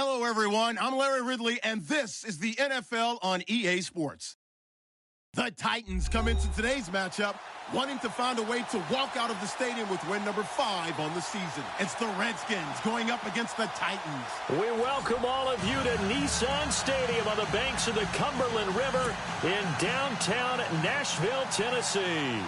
Hello, everyone. I'm Larry Ridley, and this is the NFL on EA Sports. The Titans come into today's matchup wanting to find a way to walk out of the stadium with win number 5 on the season. It's the Redskins going up against the Titans. We welcome all of you to Nissan Stadium on the banks of the Cumberland River in downtown Nashville, Tennessee.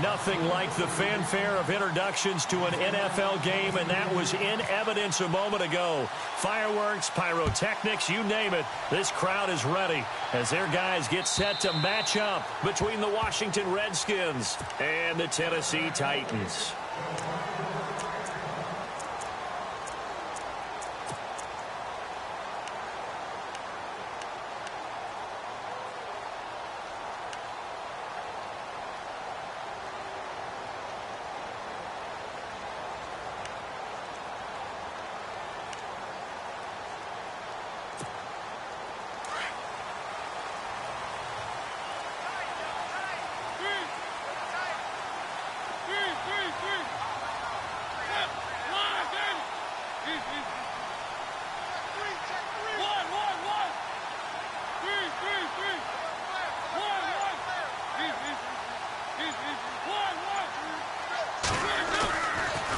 Nothing like the fanfare of introductions to an NFL game, and that was in evidence a moment ago. Fireworks, pyrotechnics, you name it. This crowd is ready as their guys get set to match up between the Washington Redskins and the Tennessee Titans.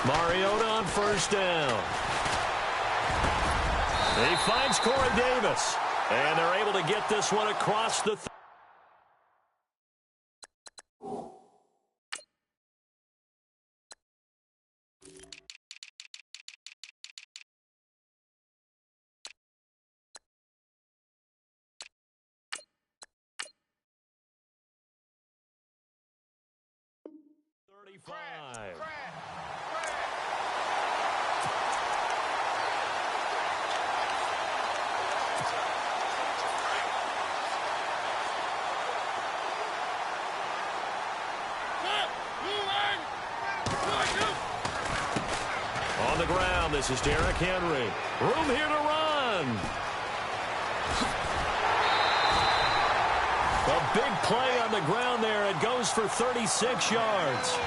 Mariota on first down. He finds Corey Davis, and they're able to get this one across the 35. On the ground, this is Derrick Henry. Room here to run. A big play on the ground there. It goes for 36 yards.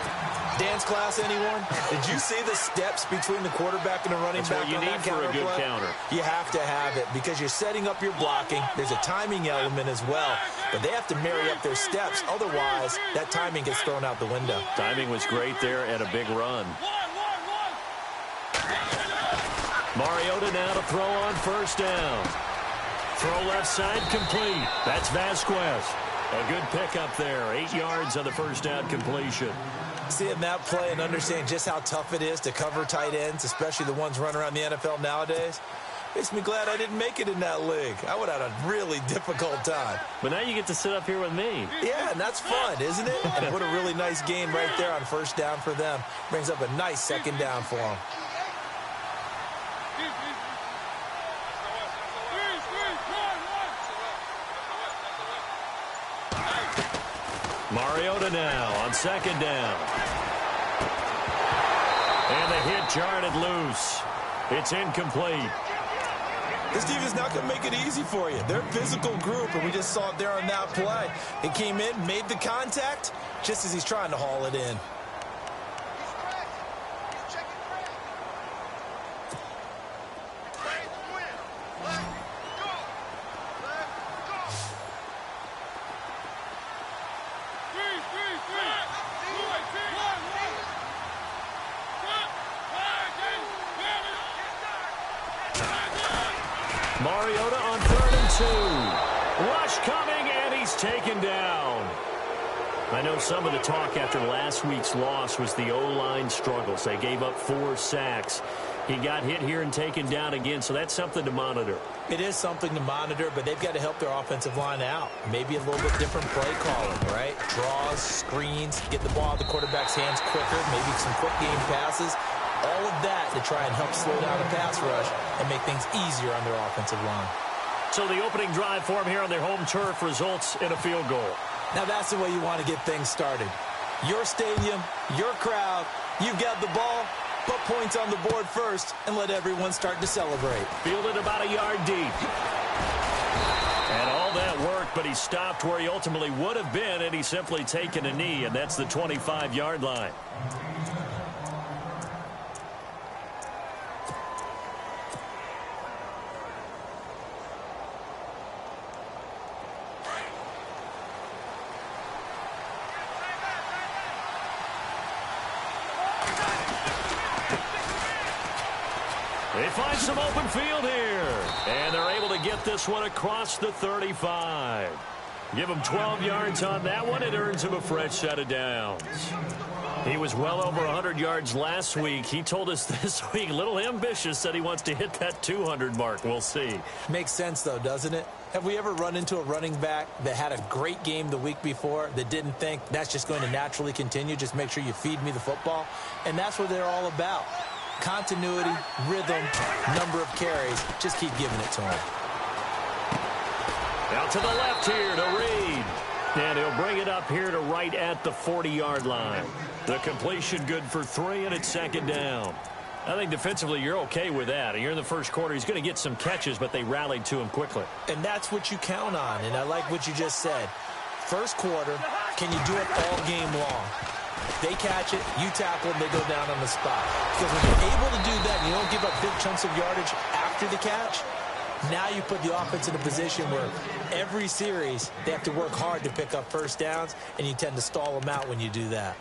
Dance class, anyone? Did you see the steps between the quarterback and the running back? That's what you need for a good counter. You have to have it because you're setting up your blocking. There's a timing element as well, but they have to marry up their steps. Otherwise, that timing gets thrown out the window. Timing was great there and a big run. Mariota now to throw on first down. Throw left side complete. That's Vasquez. A good pickup there. 8 yards on the first down completion. Seeing that play and understand just how tough it is to cover tight ends, especially the ones running around the NFL nowadays, makes me glad I didn't make it in that league. I would have had a really difficult time. But now you get to sit up here with me. Yeah, and that's fun, isn't it? And what a really nice gain right there on first down for them. Brings up a nice second down for them. Mariota now on second down. And the hit jarred it loose. It's incomplete. This defense is not going to make it easy for you. They're a physical group, and we just saw it there on that play. It came in, made the contact, just as he's trying to haul it in. Mariota on 3rd and 2. Rush coming, and he's taken down. I know some of the talk after last week's loss was the O-line struggles. They gave up 4 sacks. He got hit here and taken down again, so that's something to monitor. It is something to monitor, but they've got to help their offensive line out. Maybe a little bit different play calling, right? Draws, screens, get the ball out of the quarterback's hands quicker, maybe some quick game passes. All of that to try and help slow down the pass rush and make things easier on their offensive line. So the opening drive for them here on their home turf results in a field goal. Now that's the way you want to get things started. Your stadium, your crowd, you've got the ball, put points on the board first and let everyone start to celebrate. Fielded about a yard deep. And all that work, but he stopped where he ultimately would have been, and he's simply taken a knee, and that's the 25-yard line. They find some open field here. And they're able to get this one across the 35. Give him 12 yards on that one. It earns him a fresh set of downs. He was well over 100 yards last week. He told us this week, a little ambitious, said he wants to hit that 200 mark. We'll see. Makes sense, though, doesn't it? Have we ever run into a running back that had a great game the week before that didn't think that's just going to naturally continue? Just make sure you feed me the football. And that's what they're all about. Continuity, rhythm, number of carries. Just keep giving it to him. Out to the left here to Reed. And he'll bring it up here to right at the 40-yard line. The completion good for 3, and it's second down. I think defensively you're okay with that. You're in the first quarter. He's going to get some catches, but they rallied to him quickly. And that's what you count on, and I like what you just said. First quarter, can you do it all game long? They catch it, you tackle them, they go down on the spot. Because when you're able to do that and you don't give up big chunks of yardage after the catch, now you put the offense in a position where every series they have to work hard to pick up first downs, and you tend to stall them out when you do that.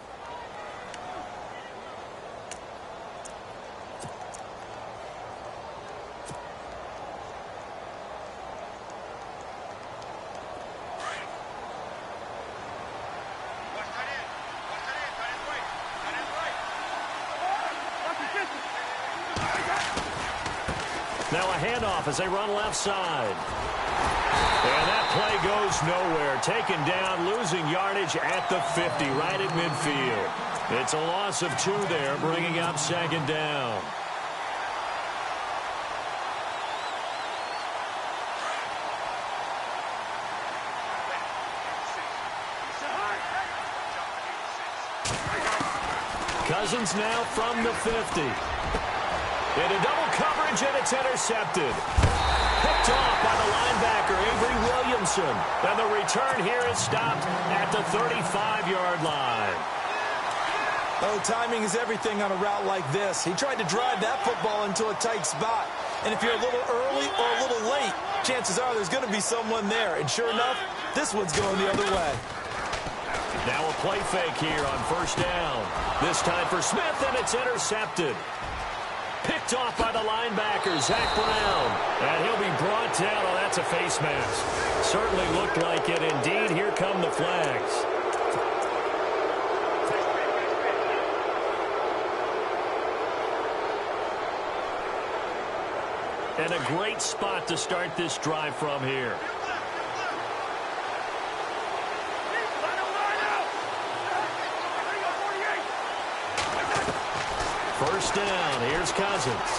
Now a handoff as they run left side. And that play goes nowhere. Taken down, losing yardage at the 50, right at midfield. It's a loss of 2 there, bringing up second down. Cousins now from the 50. Into double coverage, and it's intercepted. Picked off by the linebacker, Avery Williamson. And the return here is stopped at the 35-yard line. Oh, timing is everything on a route like this. He tried to drive that football into a tight spot. And if you're a little early or a little late, chances are there's going to be someone there. And sure enough, this one's going the other way. Now a play fake here on first down. This time for Smith, and it's intercepted. Picked off by the linebacker, Zach Brown. And he'll be brought down. Oh, that's a face mask. Certainly looked like it. Indeed, here come the flags. And a great spot to start this drive from here. First down, here's Cousins.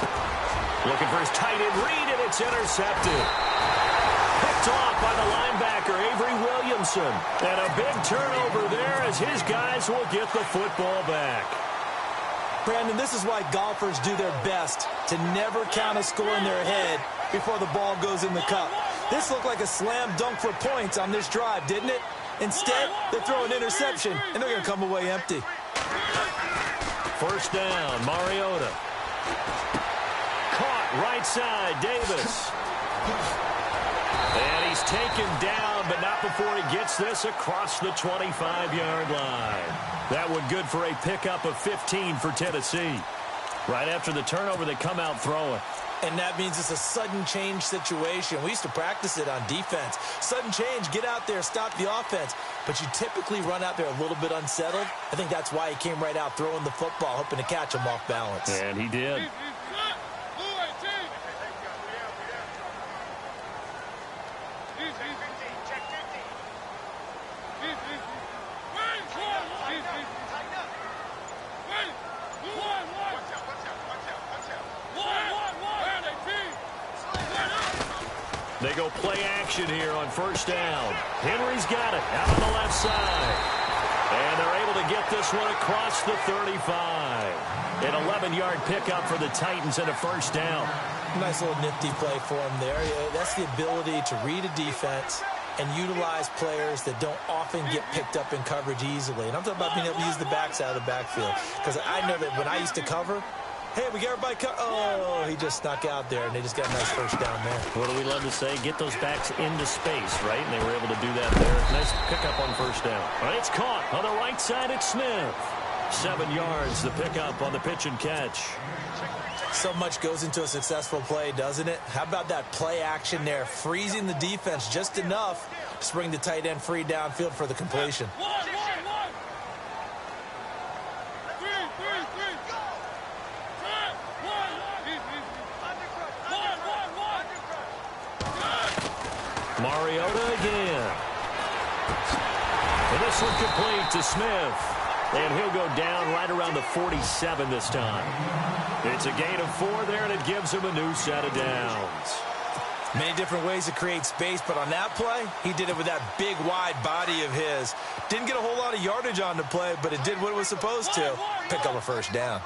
Looking for his tight end read, and it's intercepted. Picked off by the linebacker, Avery Williamson. And a big turnover there as his guys will get the football back. Brandon, this is why golfers do their best to never count a score in their head before the ball goes in the cup. This looked like a slam dunk for points on this drive, didn't it? Instead, they throw an interception, and they're going to come away empty. First down, Mariota. Caught right side, Davis. And he's taken down, but not before he gets this across the 25-yard line. That one good for a pickup of 15 for Tennessee. Right after the turnover, they come out throwing. And that means it's a sudden change situation. We used to practice it on defense. Sudden change, get out there, stop the offense. But you typically run out there a little bit unsettled. I think that's why he came right out throwing the football, hoping to catch him off balance. And he did. They go play action here on first down. Henry's got it out on the left side. And they're able to get this one across the 35. An 11-yard pickup for the Titans and a first down. Nice little nifty play for him there. That's the ability to read a defense and utilize players that don't often get picked up in coverage easily. And I'm talking about being able to use the backside of the backfield. Because I know that when I used to cover, hey, we got everybody oh, he just snuck out there, and they just got a nice first down there. What do we love to say? Get those backs into space, right? And they were able to do that there. Nice pickup on first down. All right, it's caught on the right side. It's Smith. 7 yards, the pickup on the pitch and catch. So much goes into a successful play, doesn't it? How about that play action there, freezing the defense just enough to bring the tight end free downfield for the completion. Mariota again. And this one complete to Smith. And he'll go down right around the 47 this time. It's a gain of 4 there, and it gives him a new set of downs. Many different ways to create space, but on that play, he did it with that big, wide body of his. Didn't get a whole lot of yardage on the play, but it did what it was supposed to. Pick up a first down.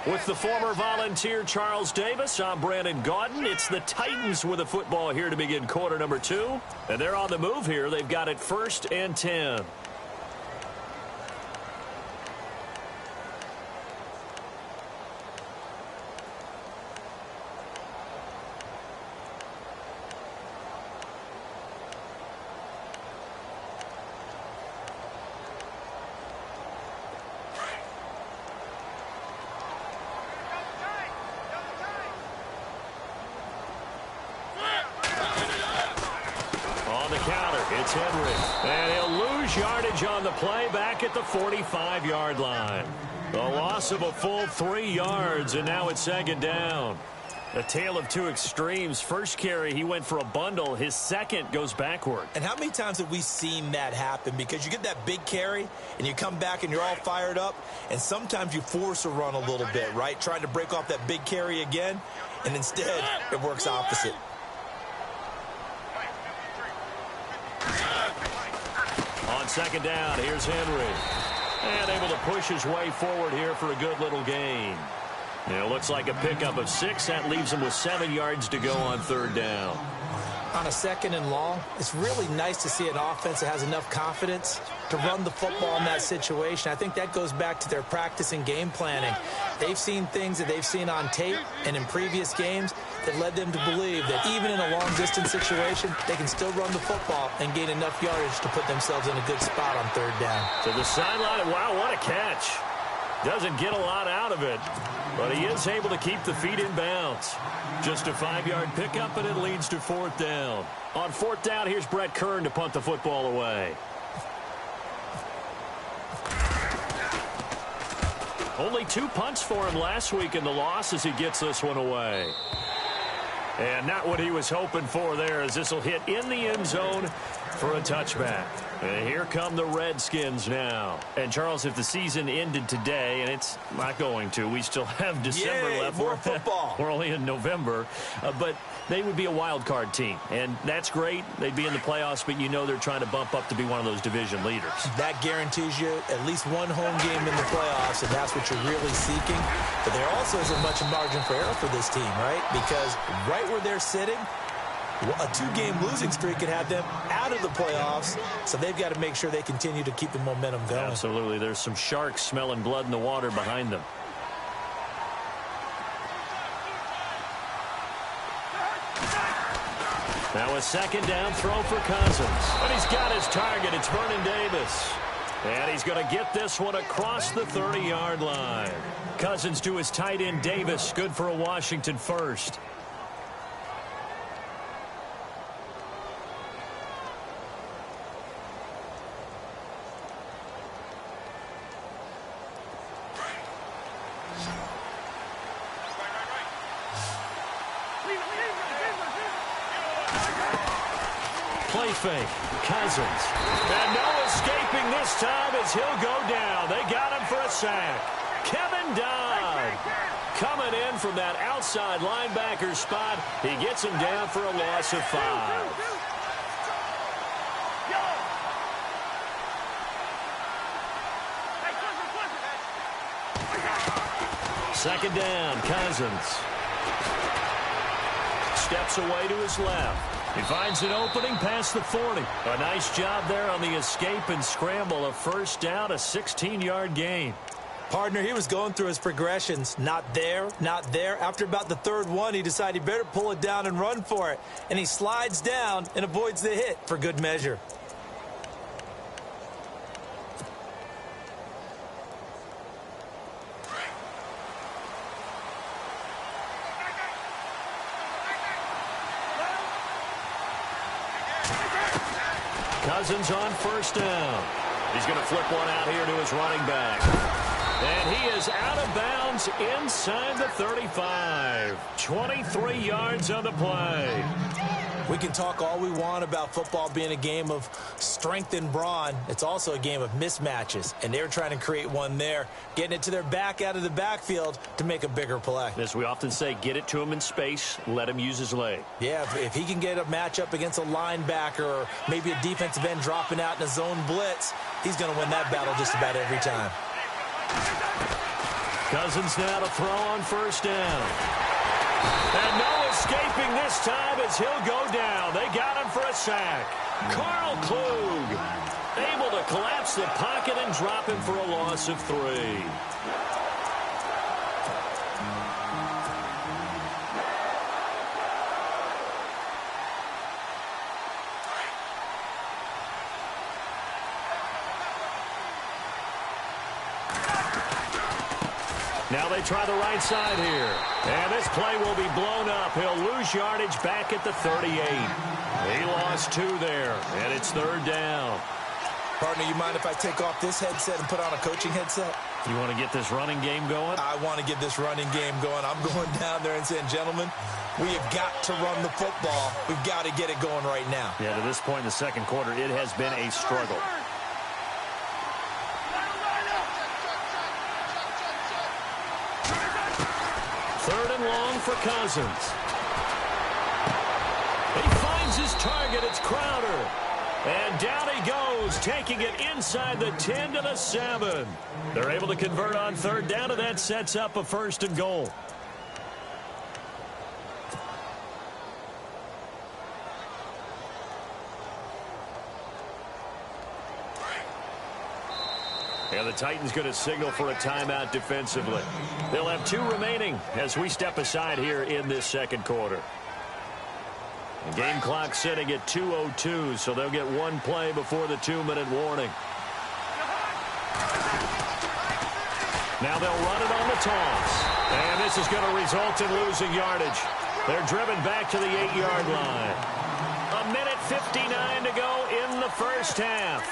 With the former Volunteer Charles Davis, I'm Brandon Gaudin. It's the Titans with the football here to begin quarter number 2. And they're on the move here. They've got it 1st and 10. It's Henry, and he'll lose yardage on the play back at the 45-yard line. A loss of a full 3 yards, and now it's 2nd down. A tale of 2 extremes. First carry, he went for a bundle. His second goes backward. And how many times have we seen that happen? Because you get that big carry, and you come back, and you're all fired up, and sometimes you force a run a little bit, right? Trying to break off that big carry again, and instead, it works opposite. On 2nd down, here's Henry. And able to push his way forward here for a good little gain. It looks like a pickup of 6. That leaves him with 7 yards to go on 3rd down. On a 2nd and long, it's really nice to see an offense that has enough confidence to run the football in that situation. I think that goes back to their practice and game planning. They've seen things that they've seen on tape and in previous games that led them to believe that even in a long-distance situation, they can still run the football and gain enough yardage to put themselves in a good spot on 3rd down. To the sideline, wow, what a catch. Doesn't get a lot out of it, but he is able to keep the feet in bounds. Just a 5-yard pickup, and it leads to 4th down. On 4th down, here's Brett Kern to punt the football away. Only 2 punts for him last week in the loss as he gets this one away. And not what he was hoping for there, as this will hit in the end zone for a touchback. And here come the Redskins now. And, Charles, if the season ended today, and it's not going to, we still have December left. More football. We're only in November. But they would be a wild card team. And that's great. They'd be in the playoffs, but you know they're trying to bump up to be one of those division leaders. That guarantees you at least one home game in the playoffs, and that's what you're really seeking. But there also isn't much margin for error for this team, right? Because right where they're sitting, a 2-game losing streak could have them out of the playoffs, so they've got to make sure they continue to keep the momentum going. Absolutely. There's some sharks smelling blood in the water behind them. Now a 2nd down throw for Cousins. And he's got his target. It's Vernon Davis. And he's going to get this one across the 30-yard line. Cousins to his tight end Davis. Good for a Washington first. Play fake. Cousins. And no escaping this time as he'll go down. They got him for a sack. Kevin Dodd coming in from that outside linebacker spot. He gets him down for a loss of 5. Second down, Cousins. Steps away to his left. He finds an opening past the 40. A nice job there on the escape and scramble. A first down, a 16-yard gain. Partner, he was going through his progressions. Not there, not there. After about the third one, he decided he better pull it down and run for it. And he slides down and avoids the hit for good measure. Cousins on first down. He's going to flip one out here to his running back. And he is out of bounds inside the 35. 23 yards on the play. We can talk all we want about football being a game of strength and brawn. It's also a game of mismatches, and they're trying to create one there, getting it to their back out of the backfield to make a bigger play. As we often say, get it to him in space, let him use his leg. Yeah, if he can get a matchup against a linebacker or maybe a defensive end dropping out in a zone blitz, he's going to win that battle just about every time. Cousins now to throw on first down. And no escaping this time as he'll go down. They got him for a sack. Carl Klug able to collapse the pocket and drop him for a loss of 3. Now they try the right side here. And this play will be blown up. He'll lose yardage back at the 38. He lost 2 there, and it's third down. Partner, you mind if I take off this headset and put on a coaching headset? You want to get this running game going? I want to get this running game going. I'm going down there and saying, gentlemen, we have got to run the football. We've got to get it going right now. Yeah, to this point in the second quarter, it has been a struggle. Third and long for Cousins. He finds his target. It's Crowder. And down he goes, taking it inside the 10 to the 7. They're able to convert on third down, and that sets up a first and goal. And the Titans going to signal for a timeout defensively. They'll have 2 remaining as we step aside here in this second quarter. The game clock sitting at 2:02, so they'll get 1 play before the 2-minute warning. Now they'll run it on the toss. And this is going to result in losing yardage. They're driven back to the 8-yard line. 1:59 to go in the first half.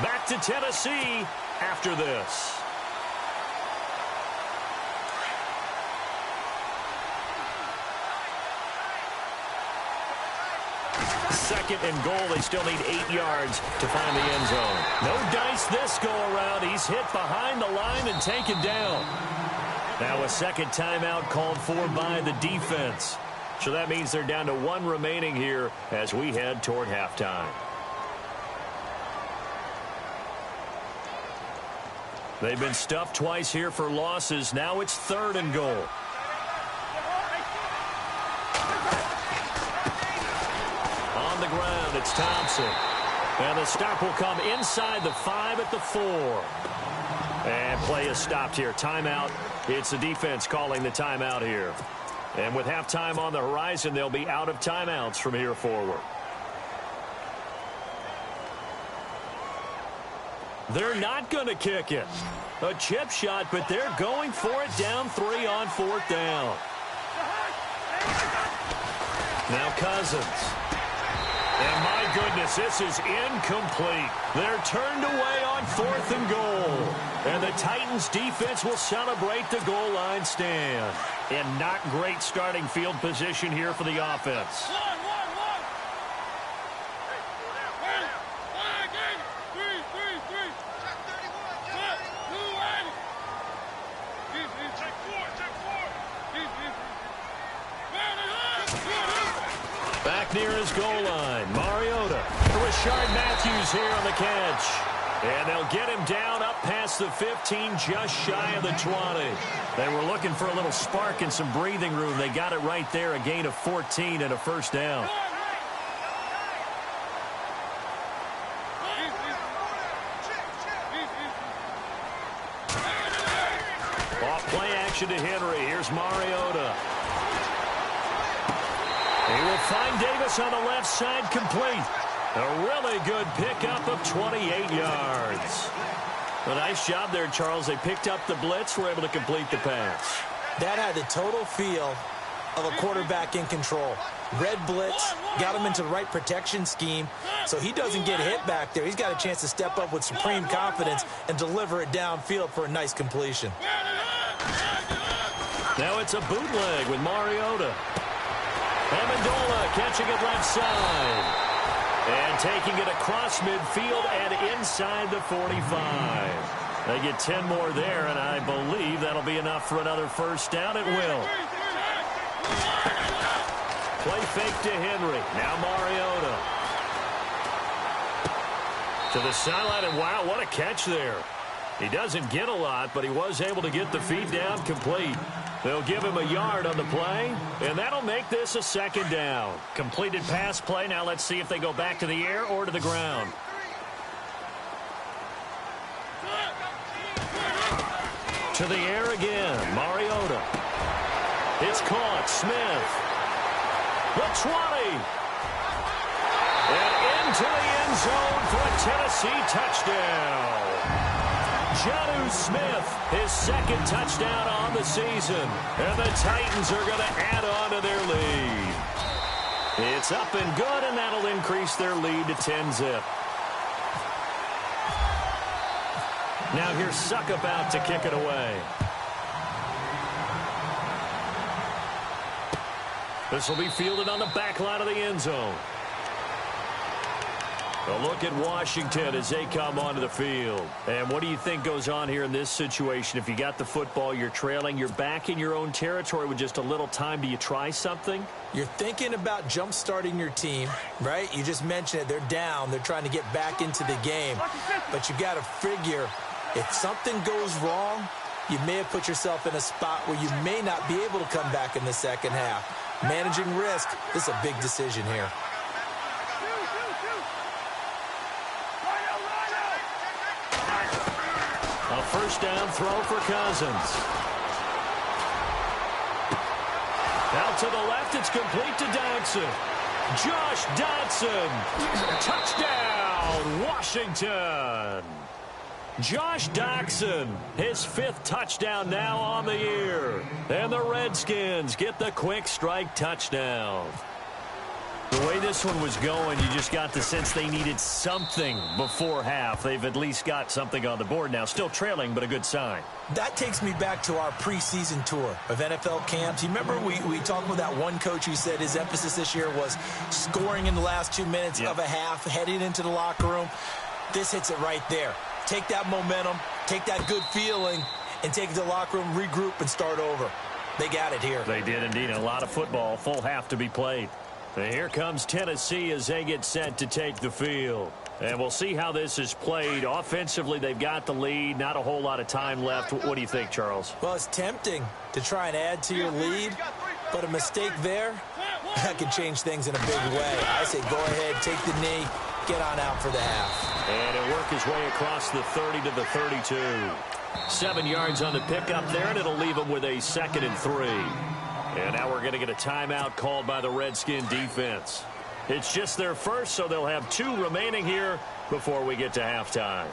Back to Tennessee after this. Second and goal. They still need 8 yards to find the end zone. No dice this go around. He's hit behind the line and taken down. Now a second timeout called for by the defense. So that means they're down to 1 remaining here as we head toward halftime. They've been stuffed twice here for losses. Now it's third and goal. On the ground, it's Thompson. And the stop will come inside the 5 at the 4. And play is stopped here. Timeout. It's the defense calling the timeout here. And with halftime on the horizon, they'll be out of timeouts from here forward. They're not going to kick it. A chip shot, but they're going for it down 3 on 4th down. Now Cousins. And my goodness, this is incomplete. They're turned away on 4th and goal. And the Titans defense will celebrate the goal line stand. And not great starting field position here for the offense. Back near his goal line, Mariota. Rashard Matthews here on the catch. And they'll get him down up past the 15, just shy of the 20. They were looking for a little spark and some breathing room. They got it right there, a gain of 14 and a first down. Off play action to Henry. Here's Mariota. He will find Davis on the left side, complete. A really good pickup of 28 yards. A nice job there, Charles. They picked up the blitz, were able to complete the pass. That had the total feel of a quarterback in control. Red blitz, got him into the right protection scheme, so he doesn't get hit back there. He's got a chance to step up with supreme confidence and deliver it downfield for a nice completion. Now it's a bootleg with Mariota. Amendola catching it left side. And taking it across midfield and inside the 45. They get 10 more there, and I believe that'll be enough for another first down. It will. Play fake to Henry. Now Mariota. To the sideline, and wow, what a catch there. He doesn't get a lot, but he was able to get the feed down complete. They'll give him a yard on the play, and that'll make this a second down. Completed pass play. Now let's see if they go back to the air or to the ground. To the air again. Mariota. It's caught. Smith. The 20. And into the end zone for a Tennessee touchdown. Jonnu Smith, his second touchdown on the season. And the Titans are going to add on to their lead. It's up and good, and that'll increase their lead to 10-zip. Now here's Succop out to kick it away. This will be fielded on the back line of the end zone. A look at Washington as they come onto the field. And what do you think goes on here in this situation? If you got the football, you're trailing, you're back in your own territory with just a little time. Do you try something? You're thinking about jump-starting your team, right? You just mentioned it. They're down. They're trying to get back into the game. But you got to figure if something goes wrong, you may have put yourself in a spot where you may not be able to come back in the second half. Managing risk, this is a big decision here. A first down throw for Cousins. Out to the left, it's complete to Dodson. Josh Dodson. Touchdown, Washington. Josh Dodson, his 5th touchdown now on the year. And the Redskins get the quick strike touchdown. The way this one was going, you just got the sense they needed something before half. They've at least got something on the board now. Still trailing, but a good sign. That takes me back to our preseason tour of NFL camps. You remember we talked with that one coach who said his emphasis this year was scoring in the last 2 minutes of a half, heading into the locker room. This hits it right there. Take that momentum, take that good feeling, and take it to the locker room, regroup, and start over. They got it here. They did indeed. A lot of football, full half to be played. And here comes Tennessee as they get set to take the field. And we'll see how this is played. Offensively, they've got the lead. Not a whole lot of time left. What do you think, Charles? Well, it's tempting to try and add to your lead, but a mistake there, that could change things in a big way. I say go ahead, take the knee, get on out for the half. And it'll work his way across the 30 to the 32. 7 yards on the pickup there, and it'll leave him with a 2nd and 3. And now we're going to get a timeout called by the Redskin defense. It's just their first, so they'll have 2 remaining here before we get to halftime.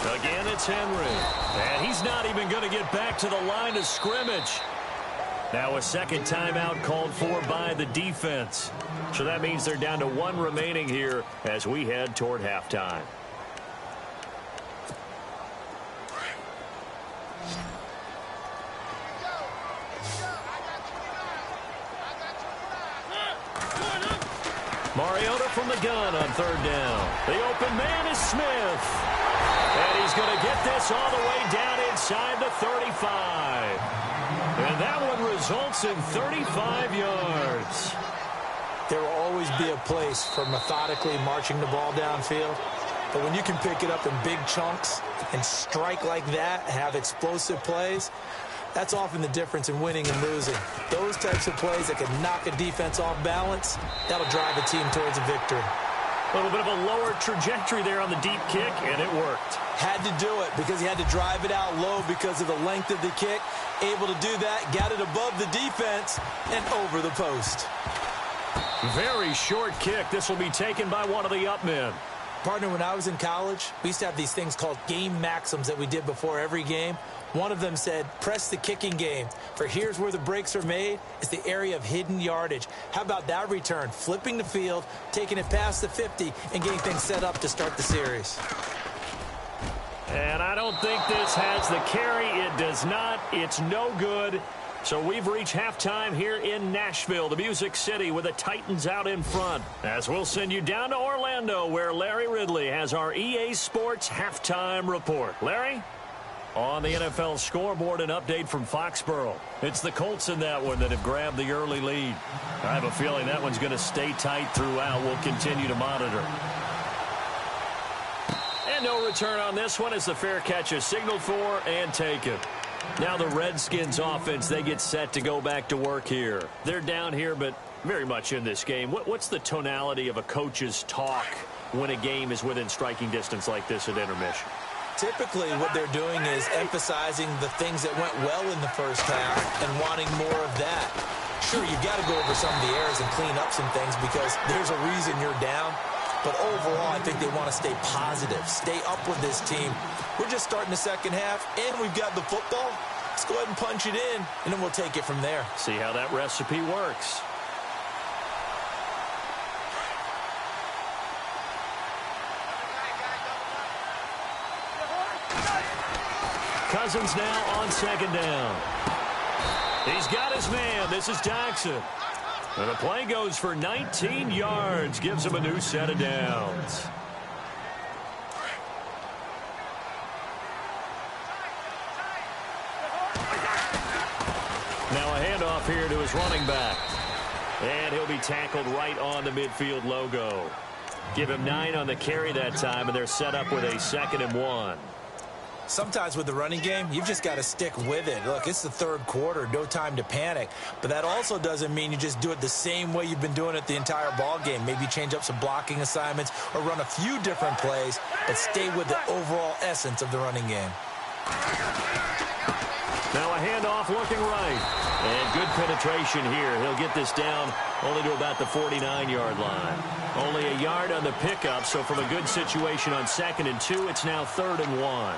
Again, it's Henry. And he's not even going to get back to the line of scrimmage. Now a second timeout called for by the defense. So that means they're down to 1 remaining here as we head toward halftime. Mariota from the gun on 3rd down. The open man is Smith. And he's going to get this all the way down inside the 35. And that one results in 35 yards. There will always be a place for methodically marching the ball downfield. But when you can pick it up in big chunks and strike like that, have explosive plays, that's often the difference in winning and losing. Those types of plays that can knock a defense off balance, that'll drive a team towards a victory. A little bit of a lower trajectory there on the deep kick, and it worked. Had to do it because he had to drive it out low because of the length of the kick. Able to do that, got it above the defense, and over the post. Very short kick. This will be taken by one of the up men. Partner, when I was in college, we used to have these things called game maxims that we did before every game. One of them said, press the kicking game. For here's where the breaks are made. It's the area of hidden yardage. How about that return? Flipping the field, taking it past the 50, and getting things set up to start the series. And I don't think this has the carry. It does not. It's no good. So we've reached halftime here in Nashville, the Music City, with the Titans out in front. As we'll send you down to Orlando, where Larry Ridley has our EA Sports halftime report. Larry? On the NFL scoreboard, an update from Foxborough. It's the Colts in that one that have grabbed the early lead. I have a feeling that one's going to stay tight throughout. We'll continue to monitor. And no return on this one as the fair catch is signaled for and taken. Now the Redskins offense, they get set to go back to work here. They're down here, but very much in this game. What's the tonality of a coach's talk when a game is within striking distance like this at intermission? Typically, what they're doing is emphasizing the things that went well in the first half and wanting more of that. Sure, you've got to go over some of the errors and clean up some things because there's a reason you're down. But overall, I think they want to stay positive, stay up with this team. We're just starting the second half, and we've got the football. Let's go ahead and punch it in, and then we'll take it from there. See how that recipe works. Cousins now on second down. He's got his man. This is Jackson. And the play goes for 19 yards. Gives him a new set of downs. Now a handoff here to his running back. And he'll be tackled right on the midfield logo. Give him 9 on the carry that time, and they're set up with a 2nd and 1. Sometimes with the running game, you've just got to stick with it. Look, it's the third quarter, no time to panic. But that also doesn't mean you just do it the same way you've been doing it the entire ball game. Maybe change up some blocking assignments or run a few different plays, but stay with the overall essence of the running game. Now a handoff looking right. And good penetration here. He'll get this down only to about the 49-yard line. Only a yard on the pickup, so from a good situation on 2nd and 2, it's now 3rd and 1.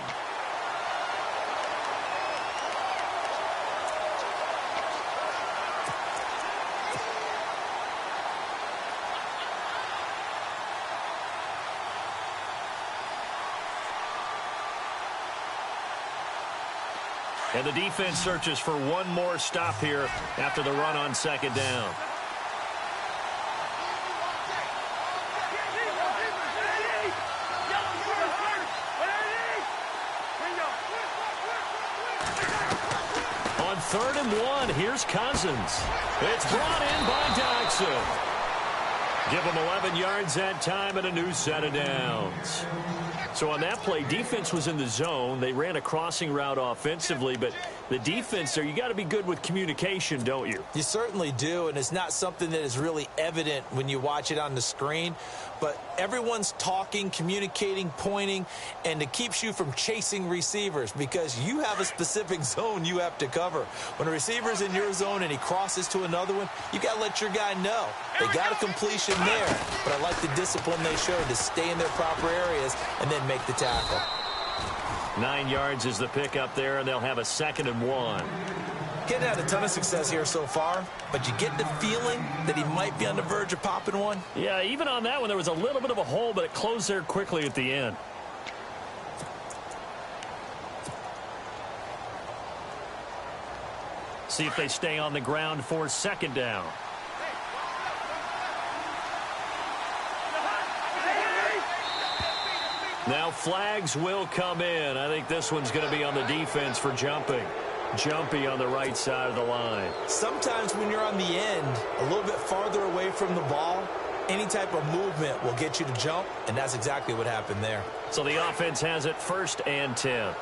And the defense searches for one more stop here after the run on 2nd down. On 3rd and 1, here's Cousins. It's brought in by Jackson. Give him 11 yards that time and a new set of downs. So on that play, defense was in the zone. They ran a crossing route offensively, but the defense there, you got to be good with communication, don't you? You certainly do, and it's not something that is really evident when you watch it on the screen. But everyone's talking, communicating, pointing, and it keeps you from chasing receivers because you have a specific zone you have to cover. When a receiver's in your zone and he crosses to another one, you got to let your guy know. They got a completion there, but I like the discipline they showed to stay in their proper areas and then make the tackle. 9 yards is the pickup there, and they'll have a 2nd and 1. Getting had a ton of success here so far, but you get the feeling that he might be on the verge of popping one. Yeah, even on that one, there was a little bit of a hole, but it closed there quickly at the end. See if they stay on the ground for 2nd down. Now flags will come in. I think this one's going to be on the defense for jumping. Jumpy on the right side of the line. Sometimes when you're on the end, a little bit farther away from the ball, any type of movement will get you to jump, and that's exactly what happened there. So the offense has it 1st and 10.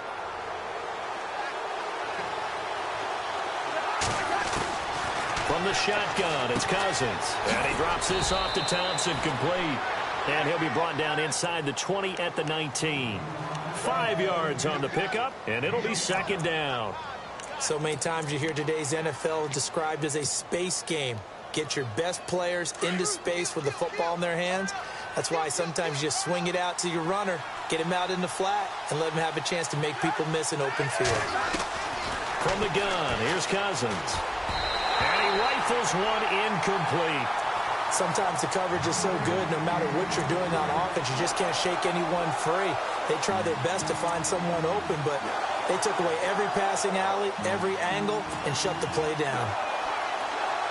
From the shotgun, it's Cousins. And he drops this off to Thompson, complete. And he'll be brought down inside the 20 at the 19. 5 yards on the pickup, and it'll be second down. So many times you hear today's NFL described as a space game. Get your best players into space with the football in their hands. That's why sometimes you just swing it out to your runner, get him out in the flat, and let him have a chance to make people miss an open field. From the gun, here's Cousins. And he rifles one incomplete. Sometimes the coverage is so good, no matter what you're doing on offense, you just can't shake anyone free. They try their best to find someone open, but they took away every passing alley, every angle, and shut the play down.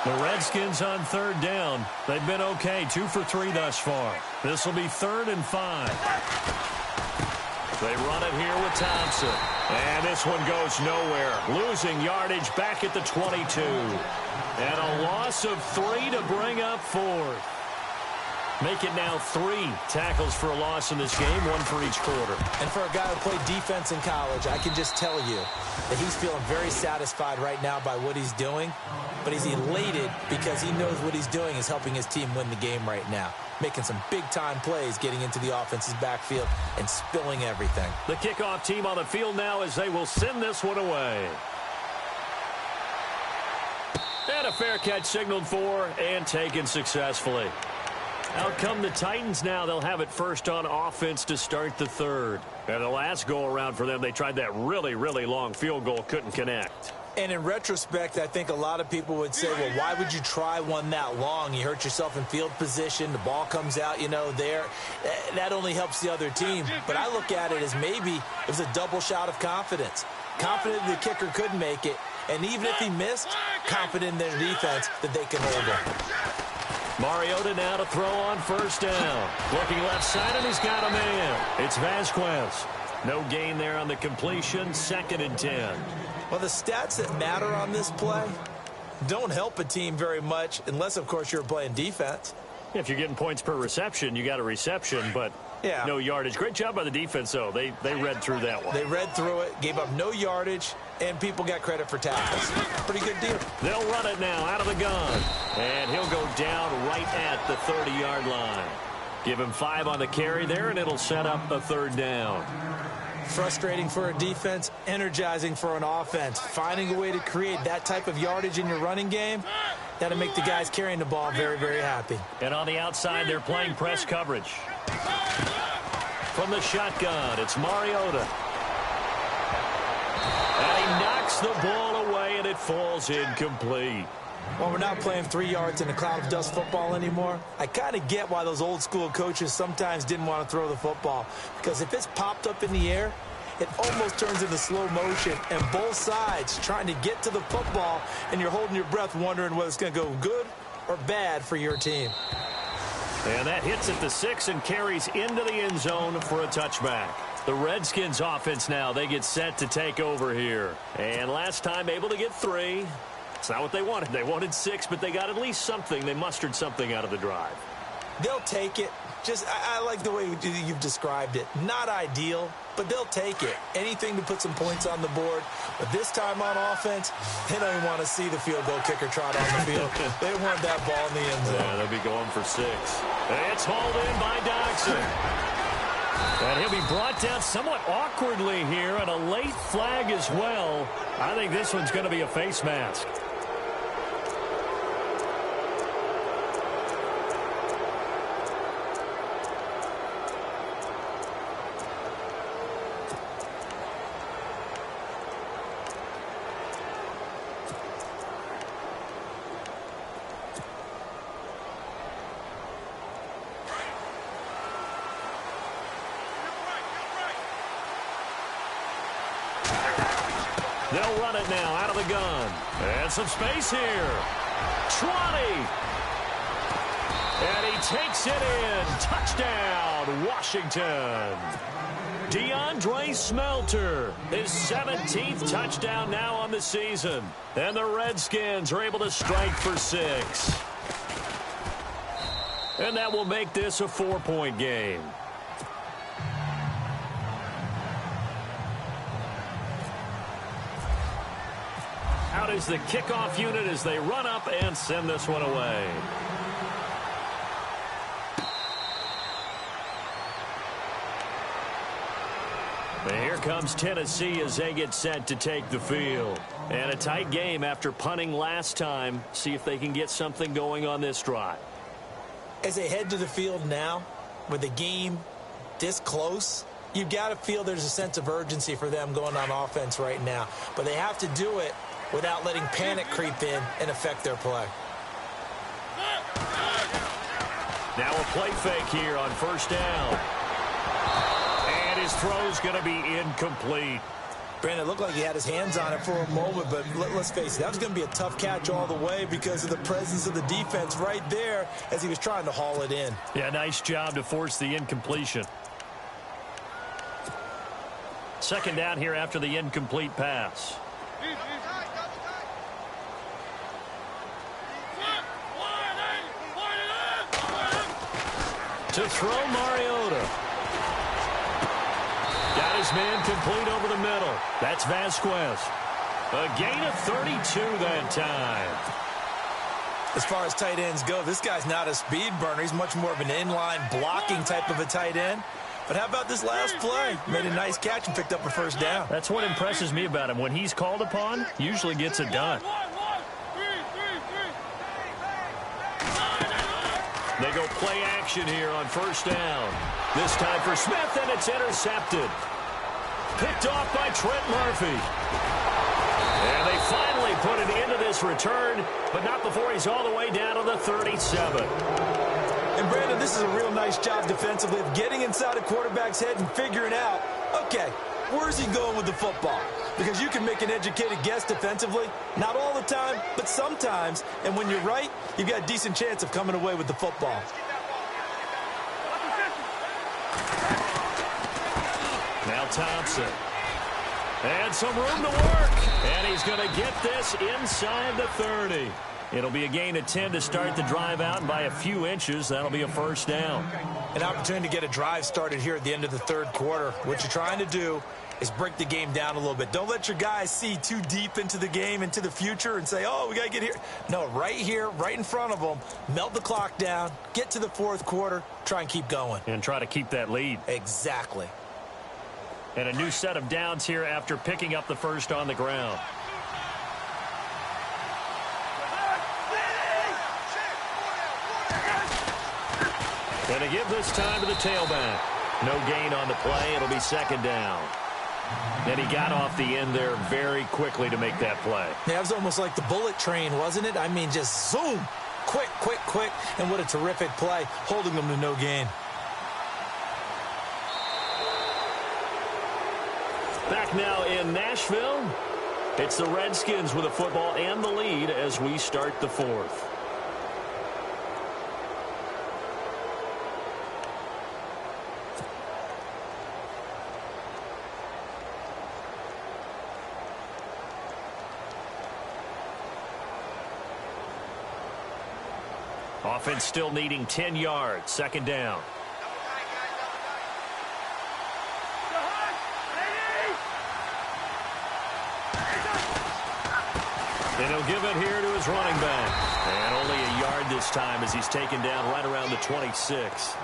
The Redskins on third down. They've been okay, 2 for 3 thus far. This will be 3rd and 5. They run it here with Thompson. And this one goes nowhere. Losing yardage back at the 22. And a loss of 3 to bring up 4th. Make it now 3 tackles for a loss in this game, 1 for each quarter. And for a guy who played defense in college, I can just tell you that he's feeling very satisfied right now by what he's doing. But he's elated because he knows what he's doing is helping his team win the game right now. Making some big-time plays, getting into the offense's backfield and spilling everything. The kickoff team on the field now as they will send this one away. And a fair catch signaled for and taken successfully. Out come the Titans now. They'll have it first on offense to start the third. And the last go-around for them, they tried that really, really long field goal, couldn't connect. And in retrospect, I think a lot of people would say, well, why would you try one that long? You hurt yourself in field position. The ball comes out, there. That only helps the other team. But I look at it as maybe it was a double shot of confidence. Confident the kicker could make it. And even if he missed, confident in their defense that they can hold him. Mariota now to throw on first down. Looking left side, and he's got a man. It's Vasquez. No gain there on the completion. 2nd and 10. Well, the stats that matter on this play don't help a team very much unless, of course, you're playing defense. If you're getting points per reception, you got a reception, but no yardage. Great job by the defense, though. They read through that one. They read through it, gave up no yardage, and people got credit for tackles. Pretty good deal. They'll run it now out of the gun. And he'll go down right at the 30-yard line. Give him 5 on the carry there, and it'll set up a 3rd down. Frustrating for a defense, energizing for an offense. Finding a way to create that type of yardage in your running game, that'll make the guys carrying the ball very, very happy. And on the outside, they're playing press coverage. From the shotgun, it's Mariota. And he knocks the ball away, and it falls incomplete. Well, we're not playing 3 yards in a cloud of dust football anymore. I kind of get why those old school coaches sometimes didn't want to throw the football. Because if it's popped up in the air, it almost turns into slow motion. And both sides trying to get to the football, and you're holding your breath wondering whether it's going to go good or bad for your team. And that hits at the 6 and carries into the end zone for a touchback. The Redskins offense now, they get set to take over here. And last time able to get 3. It's not what they wanted. They wanted 6, but they got at least something. They mustered something out of the drive. They'll take it. I like the way you've described it. Not ideal, but they'll take it. Anything to put some points on the board. But this time on offense, they don't even want to see the field goal kicker trot on the field. They want that ball in the end zone. Yeah, they'll be going for 6. It's hauled in by Dodson. And he'll be brought down somewhat awkwardly here, and a late flag as well. I think this one's going to be a face mask. They'll run it now out of the gun. And some space here. 20. And he takes it in. Touchdown, Washington. DeAndre Smelter, his 17th touchdown now on the season. And the Redskins are able to strike for 6. And that will make this a 4-point game. Out is the kickoff unit as they run up and send this one away. And here comes Tennessee as they get set to take the field. And a tight game after punting last time. See if they can get something going on this drive. As they head to the field now, with the game this close, you've got to feel there's a sense of urgency for them going on offense right now. But they have to do it without letting panic creep in and affect their play. Now a play fake here on first down. And his throw's going to be incomplete. Brandon, it looked like he had his hands on it for a moment, but let's face it, that was going to be a tough catch all the way because of the presence of the defense right there as he was trying to haul it in. Yeah, nice job to force the incompletion. Second down here after the incomplete pass. To throw, Mariota. Got his man complete over the middle. That's Vasquez. A gain of 32 that time. As far as tight ends go, this guy's not a speed burner. He's much more of an inline blocking type of a tight end. But how about this last play? Made a nice catch and picked up a first down. That's what impresses me about him. When he's called upon, usually gets it done. They go play action here on first down. This time for Smith, and it's intercepted. Picked off by Trent Murphy. And they finally put it into this return, but not before he's all the way down to the 37. And, Brandon, this is a real nice job defensively of getting inside a quarterback's head and figuring out, okay, where's he going with the football? Because you can make an educated guess defensively. Not all the time, but sometimes. And when you're right, you've got a decent chance of coming away with the football. Now Thompson. And some room to work. And he's going to get this inside the 30. It'll be a gain of 10 to start the drive out, and by a few inches, that'll be a first down. An opportunity to get a drive started here at the end of the third quarter. What you're trying to do is break the game down a little bit. Don't let your guys see too deep into the game, into the future, and say, oh, we got to get here. No, right here, right in front of them, melt the clock down, get to the fourth quarter, try and keep going. And try to keep that lead. Exactly. And a new set of downs here after picking up the first on the ground. And they give this time to the tailback. No gain on the play. It'll be second down. And he got off the end there very quickly to make that play. Yeah, it was almost like the bullet train, wasn't it? I mean, just zoom. Quick, quick, quick. And what a terrific play, holding them to no gain. Back now in Nashville. It's the Redskins with the football and the lead as we start the fourth. Offense still needing 10 yards. Second down. And he'll give it here to his running back. And only a yard this time as he's taken down right around the 26.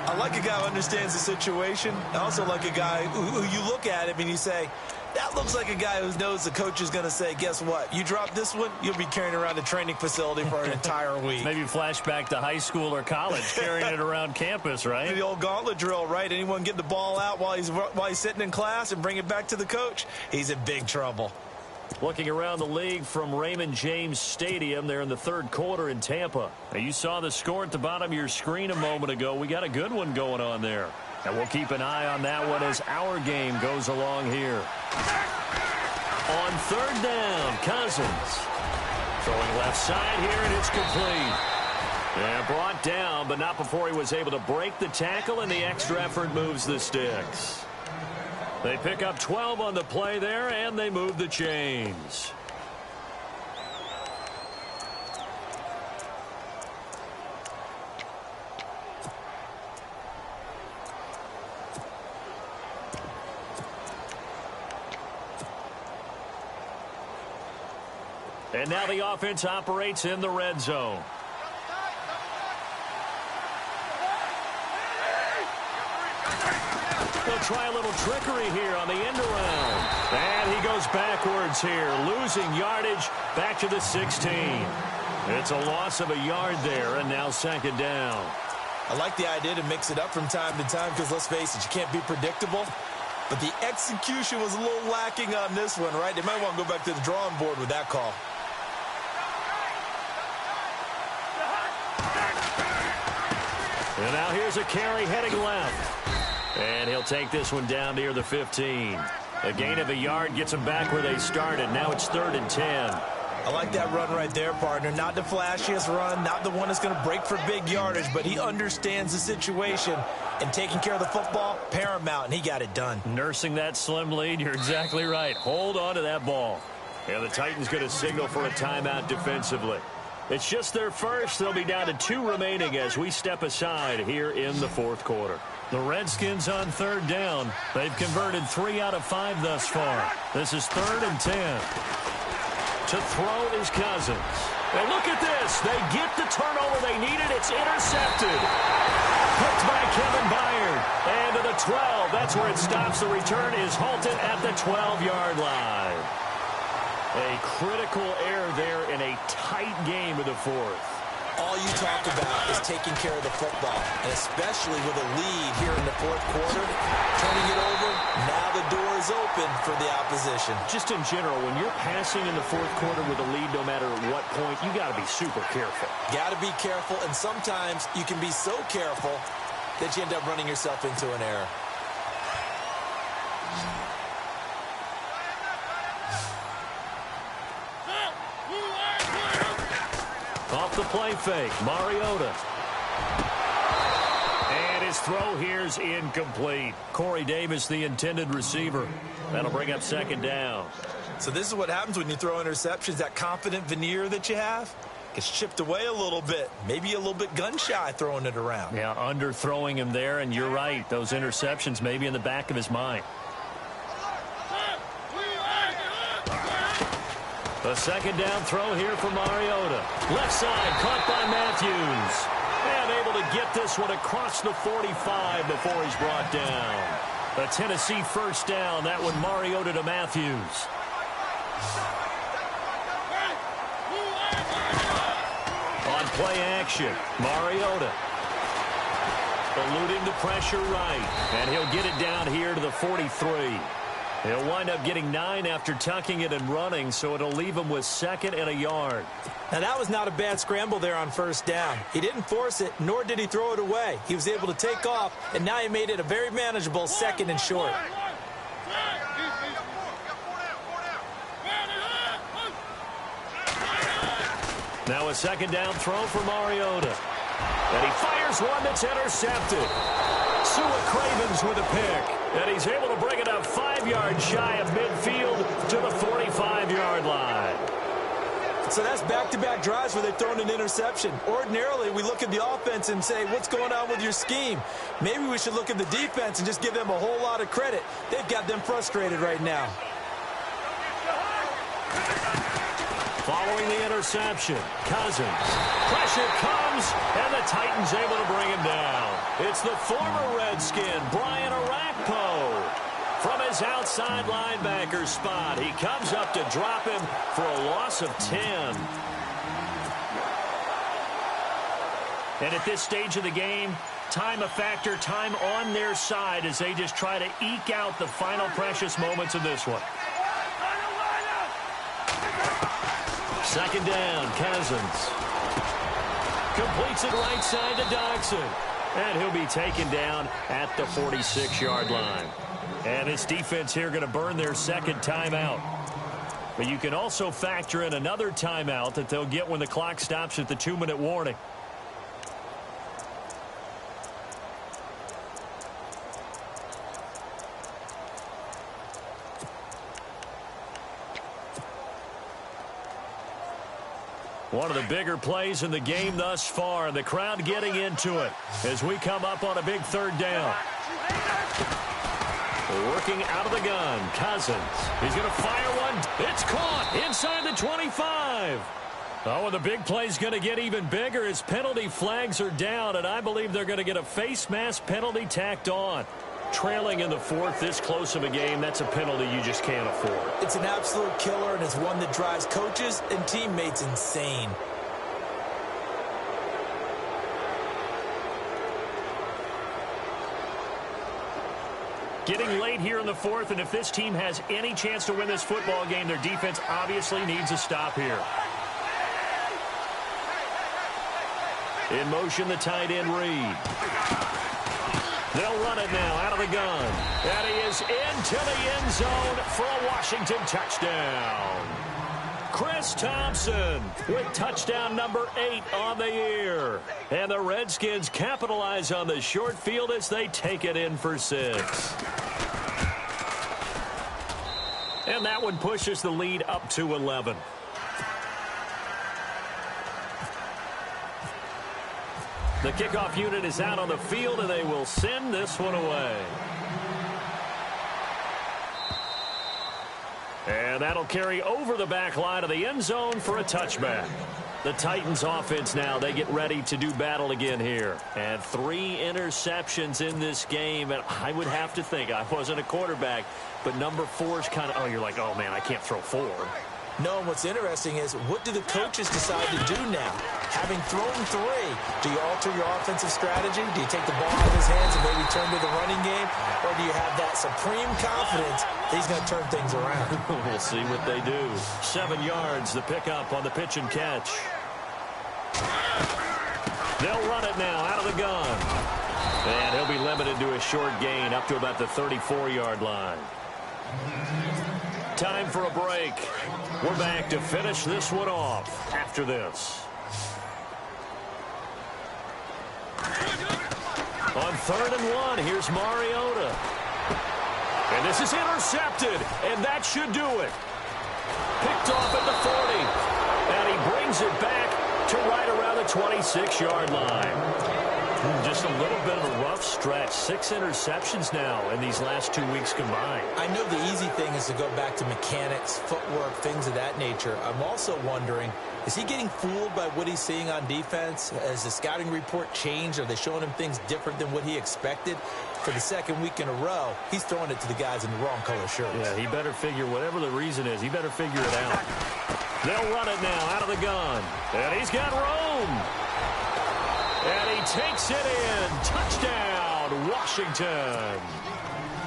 I like a guy who understands the situation. I also like a guy who you look at him and you say, that looks like a guy who knows the coach is going to say, guess what? You drop this one, you'll be carrying around a training facility for an entire week. Maybe flashback to high school or college, carrying it around campus, right? The old gauntlet drill, right? Anyone get the ball out while he's sitting in class and bring it back to the coach? He's in big trouble. Looking around the league from Raymond James Stadium, they're in the third quarter in Tampa. Now, you saw the score at the bottom of your screen a moment ago. We got a good one going on there. And we'll keep an eye on that one as our game goes along here. On third down, Cousins. Throwing left side here, and it's complete. And brought down, but not before he was able to break the tackle, and the extra effort moves the sticks. They pick up 12 on the play there, and they move the chains. And now the offense operates in the red zone. They'll try a little trickery here on the end around. And he goes backwards here, losing yardage back to the 16. It's a loss of a yard there, and now second down. I like the idea to mix it up from time to time because, let's face it, you can't be predictable. But the execution was a little lacking on this one, right? They might want to go back to the drawing board with that call. And now here's a carry heading left. And he'll take this one down near the 15. A gain of a yard gets them back where they started. Now it's 3rd and 10. I like that run right there, partner. Not the flashiest run, not the one that's going to break for big yardage, but he understands the situation, and taking care of the football, paramount, and he got it done. Nursing that slim lead, you're exactly right. Hold on to that ball. And the Titans going to signal for a timeout defensively. It's just their first. They'll be down to 2 remaining as we step aside here in the 4th quarter. The Redskins on 3rd down. They've converted 3 out of 5 thus far. This is 3rd and 10. To throw is Cousins. And look at this. They get the turnover they needed. It's intercepted. Picked by Kevin Byard. And to the 12. That's where it stops. The return is halted at the 12-yard line. A critical error there in a tight game of the 4th. All you talk about is taking care of the football, and especially with a lead here in the 4th quarter, turning it over, now the door is open for the opposition. Just in general, when you're passing in the 4th quarter with a lead, no matter at what point, you got to be super careful. Got to be careful, and sometimes you can be so careful that you end up running yourself into an error. Off the play fake, Mariota. And his throw here's incomplete. Corey Davis, the intended receiver. That'll bring up 2nd down. So this is what happens when you throw interceptions. That confident veneer that you have gets chipped away a little bit. Maybe a little bit gun-shy throwing it around. Yeah, underthrowing him there, and you're right. Those interceptions may be in the back of his mind. The 2nd down throw here for Mariota. Left side, caught by Matthews. And able to get this one across the 45 before he's brought down. A Tennessee 1st down. That one Mariota to Matthews. On play action, Mariota. Eluding the pressure right. And he'll get it down here to the 43. He'll wind up getting 9 after tucking it and running, so it'll leave him with 2nd and a yard. Now, that was not a bad scramble there on 1st down. He didn't force it, nor did he throw it away. He was able to take off, and now he made it a very manageable 2nd and short. Now a 2nd down throw for Mariota. And he fires one that's intercepted. Sua Cravens with a pick. And he's able to bring it up 5 yards shy of midfield to the 45-yard line. So that's back-to-back drives where they've thrown an interception. Ordinarily, we look at the offense and say, what's going on with your scheme? Maybe we should look at the defense and just give them a whole lot of credit. They've got them frustrated right now. Following the interception, Cousins. Pressure comes, and the Titans able to bring him down. It's the former Redskin, Brian Orakpo. From his outside linebacker spot, he comes up to drop him for a loss of 10. And at this stage of the game, time a factor, time on their side as they just try to eke out the final precious moments of this one. 2nd down, Cousins. Completes it right side to Dodson. And he'll be taken down at the 46-yard line. And this defense here going to burn their 2nd timeout. But you can also factor in another timeout that they'll get when the clock stops at the 2-minute warning. One of the bigger plays in the game thus far. The crowd getting into it as we come up on a big 3rd down. Working out of the gun, Cousins. He's going to fire one. It's caught inside the 25. Oh, and the big play's going to get even bigger as penalty flags are down, and I believe they're going to get a face mask penalty tacked on. Trailing in the fourth, this close of a game, that's a penalty you just can't afford. It's an absolute killer, and it's one that drives coaches and teammates insane. Getting late here in the fourth, and if this team has any chance to win this football game, their defense obviously needs a stop here. In motion, the tight end, Reed. They'll run it now out of the gun. And he is into the end zone for a Washington touchdown. Chris Thompson with touchdown number 8 on the year. And the Redskins capitalize on the short field as they take it in for 6. And that one pushes the lead up to 11. The kickoff unit is out on the field, and they will send this one away. And that'll carry over the back line of the end zone for a touchback. The Titans offense now, they get ready to do battle again here. And 3 interceptions in this game. And I would have to think, I wasn't a quarterback, but number 4 is kind of, oh, you're like, oh, man, I can't throw 4. No, and what's interesting is, what do the coaches decide to do now? Having thrown 3, do you alter your offensive strategy? Do you take the ball out of his hands and maybe turn to the running game? Or do you have that supreme confidence that he's going to turn things around? We'll see what they do. 7 yards, the pickup on the pitch and catch. They'll run it now out of the gun. And he'll be limited to a short gain up to about the 34-yard line. Time for a break. We're back to finish this one off after this. On 3rd and 1, here's Mariota. And this is intercepted, and that should do it. Picked off at the 40. And he brings it back to right around the 26-yard line. Just a little bit of a rough stretch. 6 interceptions now in these last 2 weeks combined. I know the easy thing is to go back to mechanics, footwork, things of that nature. I'm also wondering, is he getting fooled by what he's seeing on defense? Has the scouting report changed? Are they showing him things different than what he expected? For the 2nd week in a row, he's throwing it to the guys in the wrong color shirts. Yeah, he better figure, whatever the reason is, he better figure it out. They'll run it now out of the gun. And he's got room. And he takes it in. Touchdown, Washington.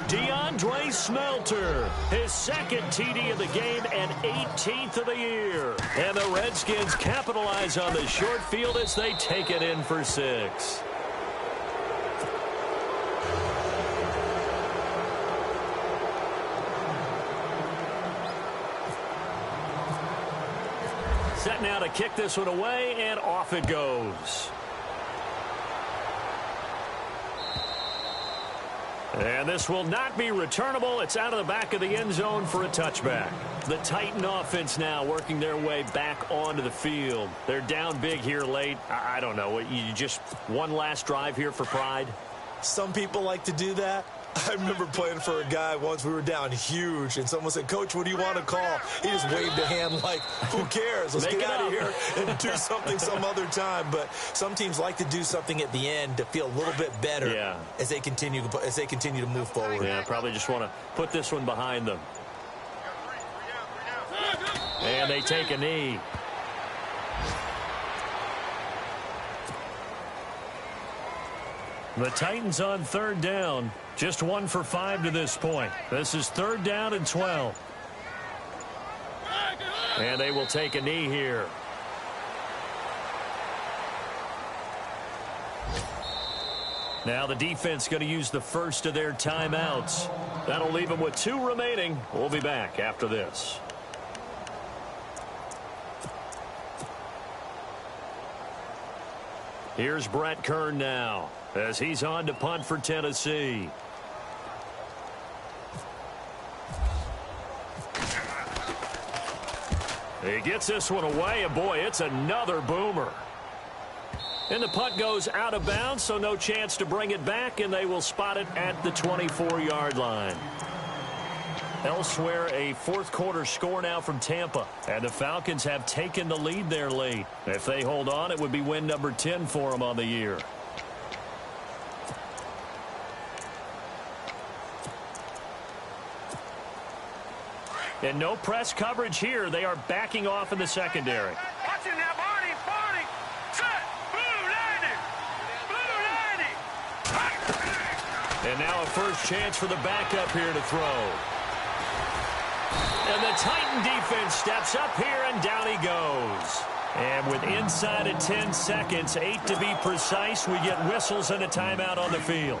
DeAndre Smelter, his 2nd TD of the game and 18th of the year. And the Redskins capitalize on the short field as they take it in for 6. Set now to kick this one away, and off it goes. And this will not be returnable. It's out of the back of the end zone for a touchback. The Titan offense now working their way back onto the field. They're down big here late. I don't know. You just one last drive here for pride? Some people like to do that. I remember playing for a guy once. We were down huge, and someone said, "Coach, what do you want to call?" He just waved a hand like, who cares? Let's get out of here and do something some other time. But some teams like to do something at the end to feel a little bit better as they continue to move forward. Yeah, probably just want to put this one behind them. And they take a knee. The Titans on 3rd down. Just 1 for 5 to this point. This is 3rd down and 12. And they will take a knee here. Now the defense going to use the first of their timeouts. That'll leave them with 2 remaining. We'll be back after this. Here's Brett Kern now as he's on to punt for Tennessee. He gets this one away, and boy, it's another boomer. And the punt goes out of bounds, so no chance to bring it back, and they will spot it at the 24-yard line. Elsewhere, a 4th quarter score now from Tampa, and the Falcons have taken the lead there late. If they hold on, it would be win number 10 for them on the year. And no press coverage here. They are backing off in the secondary. Watch it now, Barney. Barney. Set. Blue landing. Blue landing. And now a first chance for the backup here to throw. And the Titan defense steps up here, and down he goes. And with inside of 10 seconds, 8 to be precise, we get whistles and a timeout on the field.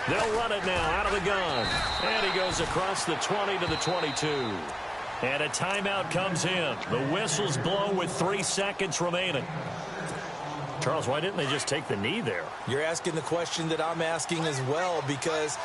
They'll run it now out of the gun. And he goes across the 20 to the 22. And a timeout comes in. The whistles blow with 3 seconds remaining. Charles, why didn't they just take the knee there? You're asking the question that I'm asking as well, because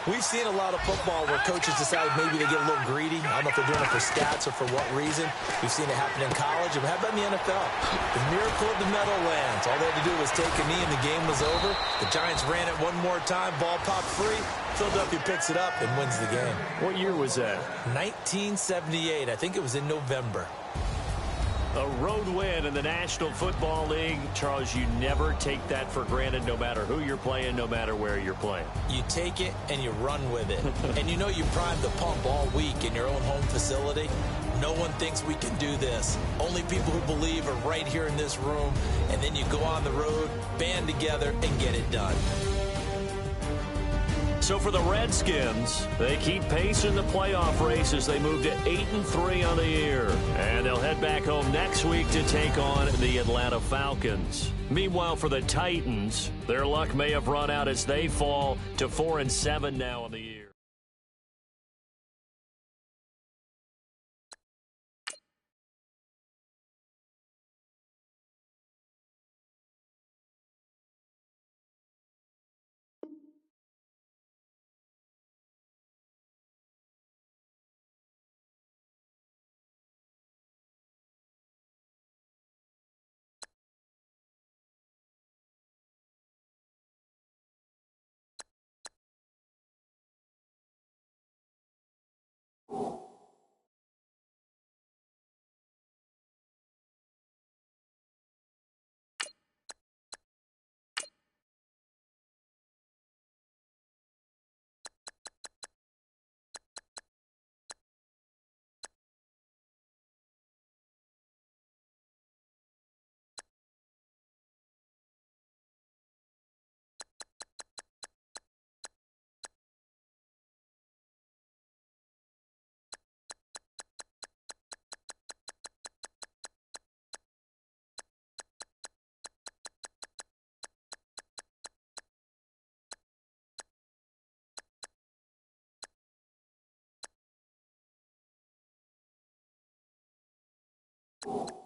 we've seen a lot of football where coaches decide maybe they get a little greedy. I don't know if they're doing it for stats or for what reason. We've seen it happen in college. And how about in the NFL? The miracle of the Meadowlands. All they had to do was take a knee and the game was over. The Giants ran it one more time. Ball popped free. Philadelphia picks it up and wins the game. What year was that? 1978. I think it was in November. A road win in the National Football League. Charles, you never take that for granted, no matter who you're playing, no matter where you're playing. You take it and you run with it. And you know you primed the pump all week in your own home facility. No one thinks we can do this. Only people who believe are right here in this room. And then you go on the road, band together, and get it done. So for the Redskins, they keep pace in the playoff race as they move to 8-3 on the year. And they'll head back home next week to take on the Atlanta Falcons. Meanwhile, for the Titans, their luck may have run out as they fall to 4-7 now on the year. You